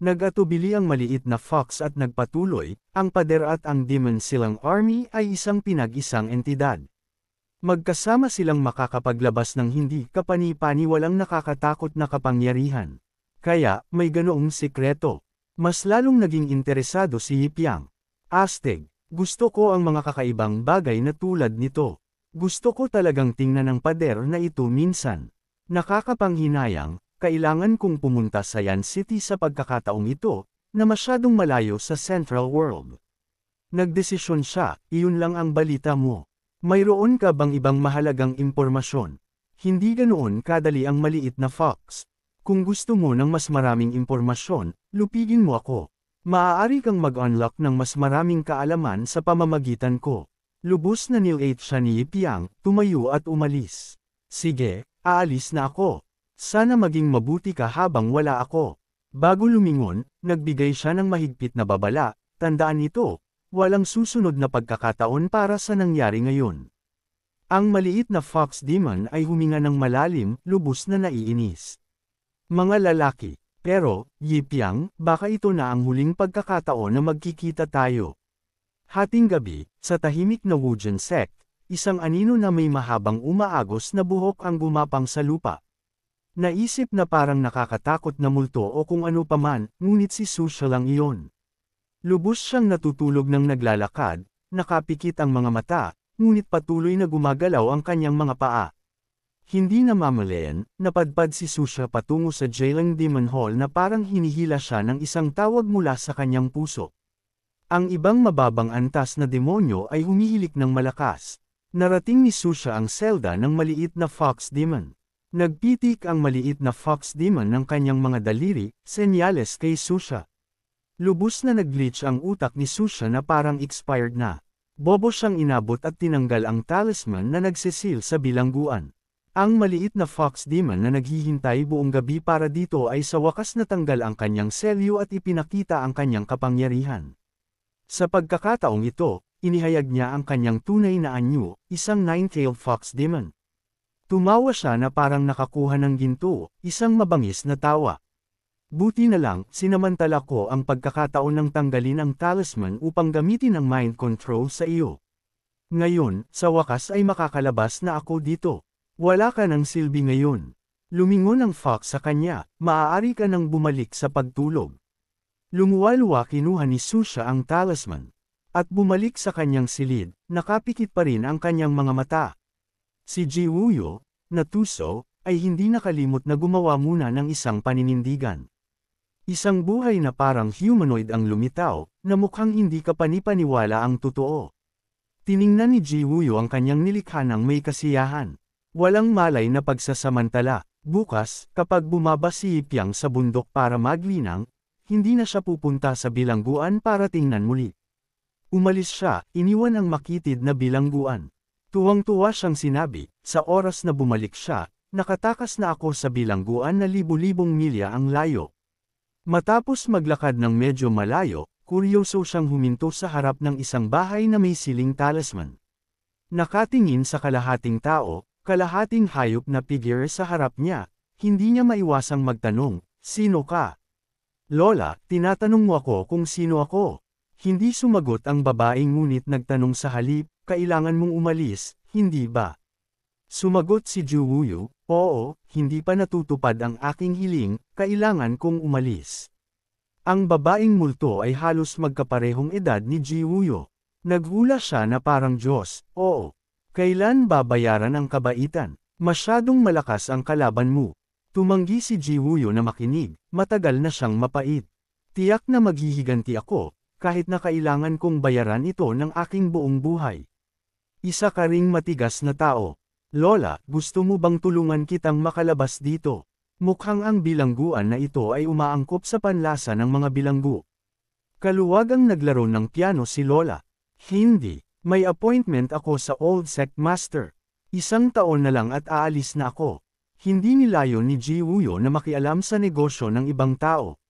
Nag-atubili ang maliit na fox at nagpatuloy, ang pader at ang demon silang army ay isang pinag-isang entidad. Magkasama silang makakapaglabas ng hindi kapani-paniwalang nakakatakot na kapangyarihan. Kaya, may ganoong sikreto. Mas lalong naging interesado si Hipyang. Astig, gusto ko ang mga kakaibang bagay na tulad nito. Gusto ko talagang tingnan ang pader na ito minsan. Nakakapanghinayang, kailangan kong pumunta sa Yan City sa pagkakataong ito, na masyadong malayo sa Central World. Nagdesisyon siya, iyon lang ang balita mo. Mayroon ka bang ibang mahalagang impormasyon? Hindi ganoon kadali ang maliit na fox. Kung gusto mo ng mas maraming impormasyon, lupigin mo ako. Maaari kang mag-unlock ng mas maraming kaalaman sa pamamagitan ko. Lubos na nilate siya ni Hipyang, tumayo at umalis. Sige, aalis na ako. Sana maging mabuti ka habang wala ako. Bago lumingon, nagbigay siya ng mahigpit na babala, tandaan ito, walang susunod na pagkakataon para sa nangyari ngayon. Ang maliit na fox demon ay huminga ng malalim, lubos na naiinis. Mga lalaki, pero, Hipyang, baka ito na ang huling pagkakataon na magkikita tayo. Hating gabi, sa tahimik na Wujin sect, isang anino na may mahabang umaagos na buhok ang gumapang sa lupa. Naisip na parang nakakatakot na multo o kung ano paman, ngunit si Susha lang iyon. Lubos siyang natutulog ng naglalakad, nakapikit ang mga mata, ngunit patuloy na gumagalaw ang kanyang mga paa. Hindi namamalayan, napadpad si Susha patungo sa Jailing Demon Hall na parang hinihila siya ng isang tawag mula sa kanyang puso. Ang ibang mababang antas na demonyo ay humihilik ng malakas. Narating ni Susha ang selda ng maliit na fox demon. Nagpitik ang maliit na fox demon ng kanyang mga daliri, senyales kay Susha. Lubos na nag-glitch ang utak ni Susha na parang expired na. Bobo siyang inabot at tinanggal ang talisman na nagsisil sa bilangguan. Ang maliit na fox demon na naghihintay buong gabi para dito ay sa wakas natanggal ang kanyang selyo at ipinakita ang kanyang kapangyarihan. Sa pagkakataong ito, inihayag niya ang kanyang tunay na anyo, isang nine-tailed fox demon. Tumawa siya na parang nakakuha ng ginto, isang mabangis na tawa. Buti na lang, sinamantala ko ang pagkakataon ng tanggalin ang talisman upang gamitin ang mind control sa iyo. Ngayon, sa wakas ay makakalabas na ako dito. Wala ka ng silbi ngayon. Lumingon ang fox sa kanya, maaari ka nang bumalik sa pagtulog. Lumuwa-luwa kinuha ni Susha ang talisman. At bumalik sa kanyang silid, nakapikit pa rin ang kanyang mga mata. Si Jiwuyo, na tuso, ay hindi nakalimot na gumawa muna ng isang paninindigan. Isang buhay na parang humanoid ang lumitaw, na mukhang hindi kapanipaniwala ang totoo. Tiningnan ni Jiwuyo ang kanyang nilikha ng may kasiyahan. Walang malay na pagsasamantala. Bukas, kapag bumaba si Hipyang sa bundok para maglinang, hindi na siya pupunta sa bilangguan para tingnan muli. Umalis siya, iniwan ang makitid na bilangguan. Tuwang-tuwa siyang sinabi, sa oras na bumalik siya, nakatakas na ako sa bilangguan na libu-libong milya ang layo. Matapos maglakad ng medyo malayo, kuryoso siyang huminto sa harap ng isang bahay na may siling talisman. Nakatingin sa kalahating tao, kalahating hayop na figure sa harap niya, hindi niya maiwasang magtanong, sino ka? Lola, tinatanong mo ako kung sino ako. Hindi sumagot ang babaeng ngunit nagtanong sa halip, kailangan mong umalis, hindi ba? Sumagot si Jiwuyo, oo, hindi pa natutupad ang aking hiling, kailangan kong umalis. Ang babaeng multo ay halos magkaparehong edad ni Jiwuyo. Naghula siya na parang Diyos, oo. Kailan babayaran ang kabaitan? Masyadong malakas ang kalaban mo. Tumanggi si Jiwuyo na makinig, matagal na siyang mapait. Tiyak na maghihiganti ako, kahit na kailangan kong bayaran ito ng aking buong buhay. Isa ka ring matigas na tao. Lola, gusto mo bang tulungan kitang makalabas dito? Mukhang ang bilangguan na ito ay umaangkop sa panlasa ng mga bilanggu. Kaluwagang naglaro ng piano si Lola. Hindi, may appointment ako sa Old Sect Master. Isang taon na lang at aalis na ako. Hindi nilayo ni Jiwuyo na makialam sa negosyo ng ibang tao.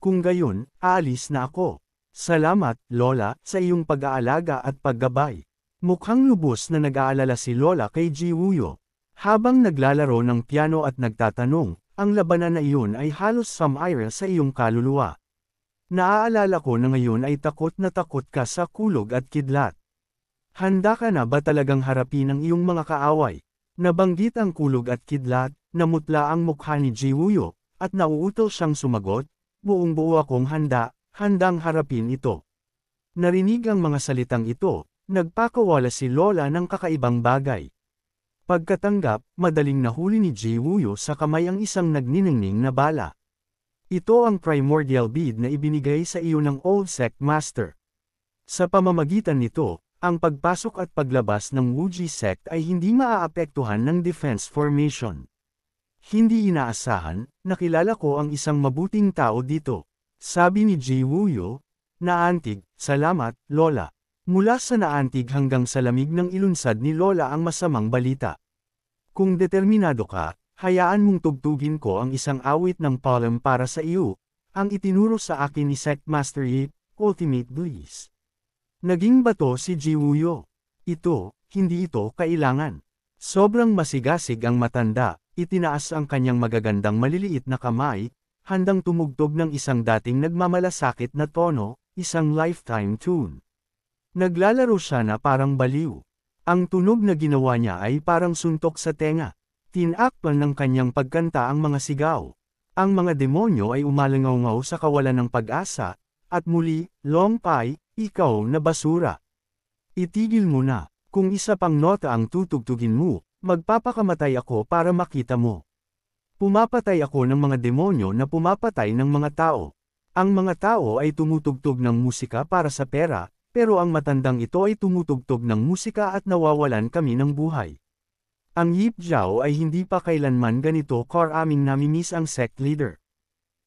Kung gayon, aalis na ako. Salamat, Lola, sa iyong pag-aalaga at paggabay. Mukhang lubos na nag-aalala si Lola kay Jiwuyo. Habang naglalaro ng piano at nagtatanong, ang labanan na iyon ay halos sumire sa iyong kaluluwa. Naaalala ko na ngayon ay takot na takot ka sa kulog at kidlat. Handa ka na ba talagang harapin ang iyong mga kaaway? Nabanggit ang kulog at kidlat, namutla ang mukha ni Jiwoo, at nauutal siyang sumagot, buong-buo akong handang harapin ito. Narinig ang mga salitang ito, nagpakawala si Lola ng kakaibang bagay. Pagkatanggap, madaling nahuli ni Jiwoo sa kamay ang isang nagniningning na bala. Ito ang primordial bead na ibinigay sa iyo ng Old Sect Master. Sa pamamagitan nito, ang pagpasok at paglabas ng Wuji Sect ay hindi maaapektuhan ng defense formation. Hindi inaasahan, nakilala ko ang isang mabuting tao dito. Sabi ni Jiwoo, naantig, salamat, Lola. Mula sa naantig hanggang sa lamig ng ilunsad ni Lola ang masamang balita. Kung determinado ka, hayaan mong tugtugin ko ang isang awit ng Palm para sa iyo, ang itinuro sa akin ni Sect Master Yi, Ultimate Bliss. Naging bato si Jiwoo. Hindi ito kailangan. Sobrang masigasig ang matanda, itinaas ang kanyang magagandang maliliit na kamay, handang tumugtog ng isang dating nagmamalasakit na tono, isang lifetime tune. Naglalaro siya na parang baliw. Ang tunog na ginawa niya ay parang suntok sa tenga. Tinakpan ng kanyang pagkanta ang mga sigaw. Ang mga demonyo ay umalangaw-ngaw sa kawalan ng pag-asa, at muli, Long Pai, ikaw na basura. Itigil mo na, kung isa pang nota ang tutugtugin mo, magpapakamatay ako para makita mo. Pumapatay ako ng mga demonyo na pumapatay ng mga tao. Ang mga tao ay tumutugtog ng musika para sa pera, pero ang matandang ito ay tumutugtog ng musika at nawawalan kami ng buhay. Ang Yip Jiao ay hindi pa kailanman ganito aming namimiss ang sect leader.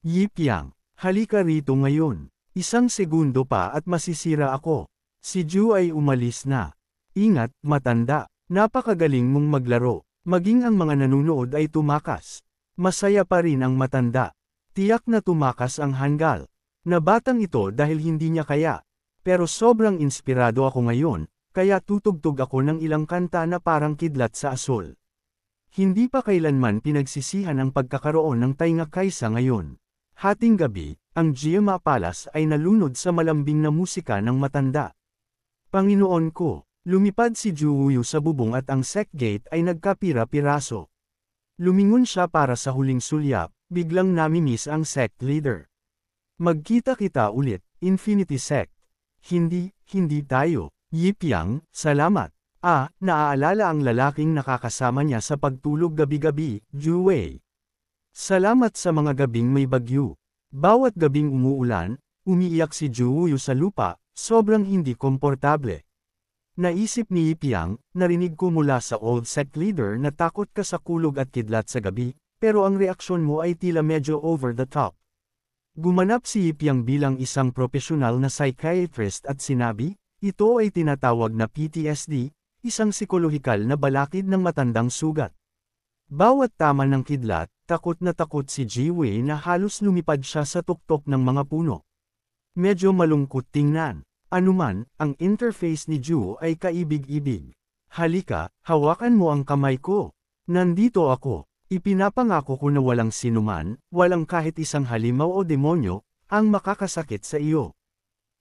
Yip Yang, halika rito ngayon. Isang segundo pa at masisira ako. Si Ju ay umalis na. Ingat, matanda. Napakagaling mong maglaro. Maging ang mga nanunood ay tumakas. Masaya pa rin ang matanda. Tiyak na tumakas ang hanggal. Na batang ito dahil hindi niya kaya. Pero sobrang inspirado ako ngayon, kaya tutugtog ako ng ilang kanta na parang kidlat sa asol. Hindi pa kailanman pinagsisihan ang pagkakaroon ng tainga kaysa ngayon. Hating gabi, ang Jiama Palace ay nalunod sa malambing na musika ng matanda. Panginoon ko, lumipad si Jiwoo sa bubong at ang sect gate ay nagkapira-piraso. Lumingon siya para sa huling sulyap, biglang namimiss ang sect leader. Magkita-kita ulit, Infinity Sect. Hindi tayo. Yip Yang, salamat. Naaalala ang lalaking nakakasama niya sa pagtulog gabi-gabi, Ju Wei. Salamat sa mga gabing may bagyo. Bawat gabing umuulan, umiiyak si Jiwoo sa lupa, sobrang hindi komportable. Naisip ni Yip Yang, narinig ko mula sa old sect leader na takot ka sa kulog at kidlat sa gabi, pero ang reaksyon mo ay tila medyo over the top. Gumanap si Yip Yang bilang isang profesional na psychiatrist at sinabi, ito ay tinatawag na PTSD, isang psikolohikal na balakid ng matandang sugat. Bawat tama ng kidlat, takot na takot si Jiwoo na halos lumipad siya sa tuktok ng mga puno. Medyo malungkot tingnan. Anuman, ang interface ni Ju ay kaibig-ibig. Halika, hawakan mo ang kamay ko. Nandito ako. Ipinapangako ko na walang sinuman, walang kahit isang halimaw o demonyo, ang makakasakit sa iyo.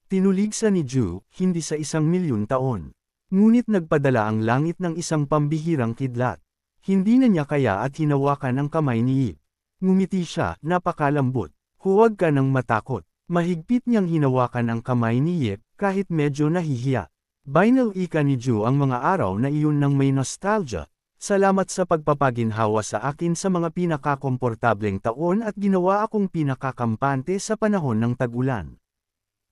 Tinuligsa ni Ju, hindi sa 1,000,000 taon. Ngunit nagpadala ang langit ng isang pambihirang kidlat. Hindi na niya kaya at hinawakan ang kamay ni Yip. Ngumiti siya, napakalambot. Huwag ka nang matakot. Mahigpit niyang hinawakan ang kamay ni Yip, kahit medyo nahihiya. Binal ika ni Ju ang mga araw na iyon ng may nostalgia. Salamat sa pagpapaginhawa sa akin sa mga pinakakomportableng taon at ginawa akong pinakakampante sa panahon ng tag-ulan.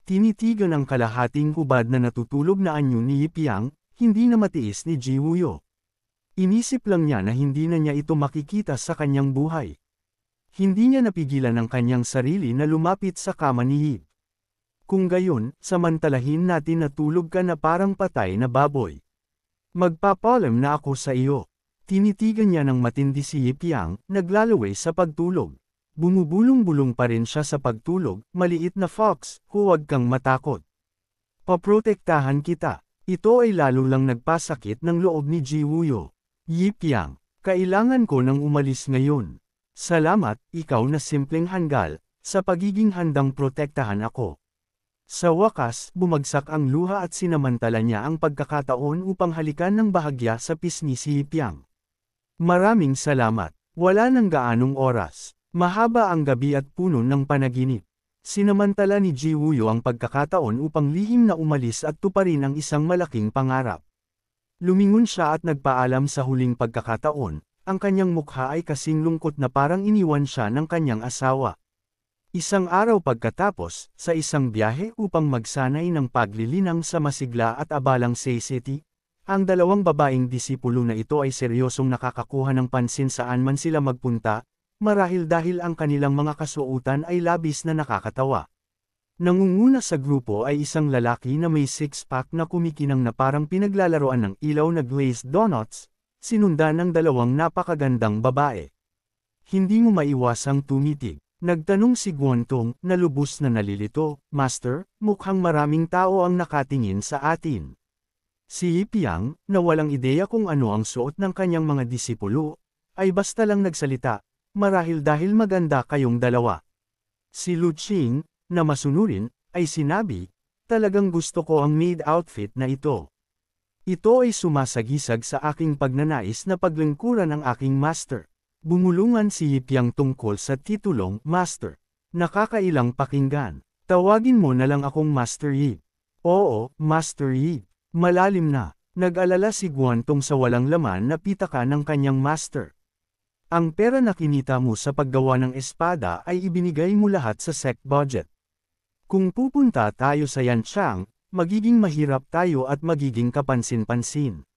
Tinitigan ang kalahating hubad na natutulog na anyo ni Yip Yang, hindi na matiis ni Jiwoo. Inisip lang niya na hindi na niya ito makikita sa kanyang buhay. Hindi niya napigilan ang kanyang sarili na lumapit sa kama ni Yip. Kung gayon, samantalahin natin na tulog ka na parang patay na baboy. Magpapalam na ako sa iyo. Tinitigan niya ng matindi si Yip Yang, naglalaway sa pagtulog. Bumubulong-bulong pa rin siya sa pagtulog, maliit na fox, huwag kang matakot. Paprotektahan kita. Ito ay lalo lang nagpasakit ng loob ni Jiwoo. Yip Yang, kailangan ko nang umalis ngayon. Salamat, ikaw na simpleng hanggal, sa pagiging handang protektahan ako. Sa wakas, bumagsak ang luha at sinamantala niya ang pagkakataon upang halikan ng bahagya sa pisngi si Yipiang. Maraming salamat. Wala nang gaanong oras. Mahaba ang gabi at puno ng panaginip. Sinamantala ni Ji Wuyo ang pagkakataon upang lihim na umalis at tuparin ang isang malaking pangarap. Lumingon siya at nagpaalam sa huling pagkakataon, ang kanyang mukha ay kasing lungkot na parang iniwan siya ng kanyang asawa. Isang araw pagkatapos, sa isang biyahe upang magsanay ng paglilinang sa masigla at abalang Say City, ang dalawang babaeng disipulo na ito ay seryosong nakakakuha ng pansin saan man sila magpunta, marahil dahil ang kanilang mga kasuotan ay labis na nakakatawa. Nangunguna sa grupo ay isang lalaki na may six-pack na kumikinang na parang pinaglalaroan ng ilaw na glazed donuts, sinundan ng dalawang napakagandang babae. Hindi mo maiwasang tumitig. Nagtanong si Guantong, na lubos na nalilito, Master, mukhang maraming tao ang nakatingin sa atin. Si Yipiang, na walang ideya kung ano ang suot ng kanyang mga disipulo, ay basta lang nagsalita, marahil dahil maganda kayong dalawa. Si Lu Qing, na masunurin, ay sinabi, talagang gusto ko ang maid outfit na ito. Ito ay sumasagisag sa aking pagnanais na paglingkuran ng aking master. Bumulungan si Yipiang tungkol sa titulong Master. Nakakailang pakinggan. Tawagin mo na lang akong Master Yi. Oo, Master Yi. Malalim na. Nag-alala si Guantong sa walang laman na pitaka ng kanyang master. Ang pera na kinita mo sa paggawa ng espada ay ibinigay mo lahat sa sect budget. Kung pupunta tayo sa Yanchang, magiging mahirap tayo at magiging kapansin-pansin.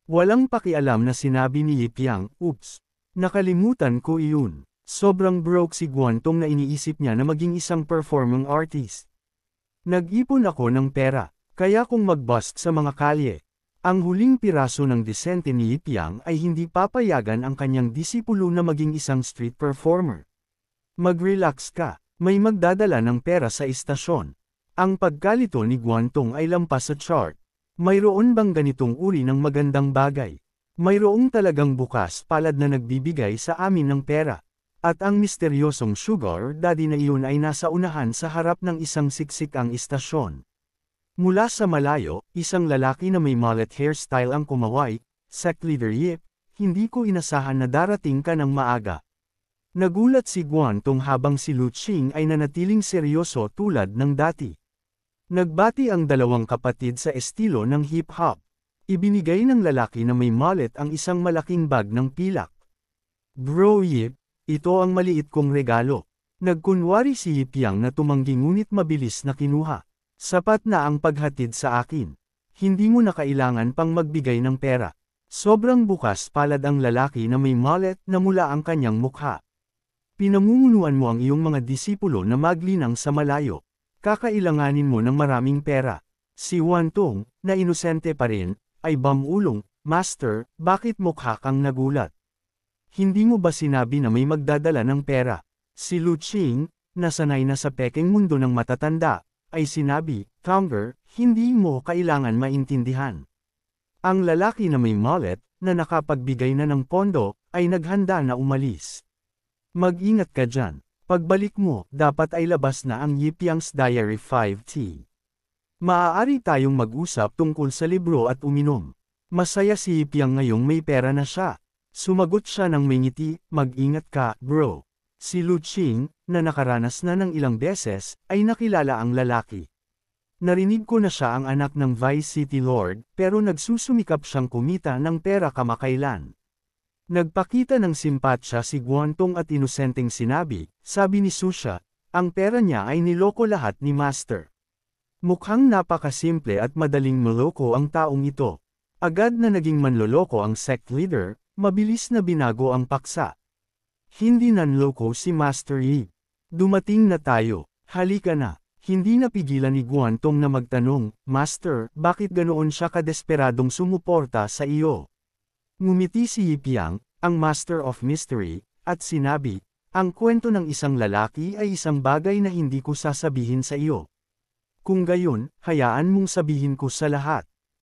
Walang pakialam na sinabi ni Yipiang, oops. Nakalimutan ko iyon. Sobrang broke si Guantong na iniisip niya na maging isang performing artist. Nag-ipon ako ng pera, kaya kung mag-bust sa mga kalye. Ang huling piraso ng disente ni Yipiang ay hindi papayagan ang kanyang disipulo na maging isang street performer. Mag-relax ka, may magdadala ng pera sa istasyon. Ang pagkalito ni Guantong ay lampas sa chart. Mayroon bang ganitong uri ng magandang bagay? Mayroong talagang bukas palad na nagbibigay sa amin ng pera. At ang misteryosong sugar daddy na iyon ay nasa unahan sa harap ng isang siksik ang istasyon. Mula sa malayo, isang lalaki na may mullet hairstyle ang kumaway, sect leader Yip, hindi ko inasahan na darating ka ng maaga. Nagulat si Guantong habang si Lu Qing ay nanatiling seryoso tulad ng dati. Nagbati ang dalawang kapatid sa estilo ng hip-hop. Ibinigay ng lalaki na may mullet ang isang malaking bag ng pilak. Bro Yip, ito ang maliit kong regalo. Nagkunwari si Yipiang na tumanggi ngunit mabilis na kinuha. Sapat na ang paghatid sa akin. Hindi mo na kailangan pang magbigay ng pera. Sobrang bukas palad ang lalaki na may mullet na mula ang kanyang mukha. Pinamumunuan mo ang iyong mga disipulo na maglinang sa malayo. Kakailanganin mo ng maraming pera. Si Guantong, na inosente pa rin, ay bamulong, Master, bakit mukha kang nagulat? Hindi mo ba sinabi na may magdadala ng pera? Si Lu Qing, na sanay na sa pekeng mundo ng matatanda, ay sinabi, Founder, hindi mo kailangan maintindihan. Ang lalaki na may mullet, na nakapagbigay na ng pondo, ay naghanda na umalis. Mag-ingat ka dyan. Pagbalik mo, dapat ay labas na ang Yipiang's Diary 5T. Maaari tayong mag-usap tungkol sa libro at uminom. Masaya si Yipiang ngayong may pera na siya. Sumagot siya ng may ngiti, mag-ingat ka, bro. Si Lu Qing, na nakaranas na ng ilang beses, ay nakilala ang lalaki. Narinig ko na siya ang anak ng Vice City Lord, pero nagsusumikap siyang kumita ng pera kamakailan. Nagpakita ng simpatsya si Guantong at inosenteng sinabi, sabi ni Susha, ang pera niya ay niloko lahat ni Master. Mukhang napakasimple at madaling maloko ang taong ito. Agad na naging manloloko ang sect leader, mabilis na binago ang paksa. Hindi nanloko si Master Yi. Dumating na tayo, halika na. Hindi napigilan ni Guantong na magtanong, Master, bakit ganoon siya kadesperadong sumuporta sa iyo? Ngumiti si Yipiang, ang Master of Mystery, at sinabi, ang kwento ng isang lalaki ay isang bagay na hindi ko sasabihin sa iyo. Kung gayon, hayaan mong sabihin ko sa lahat.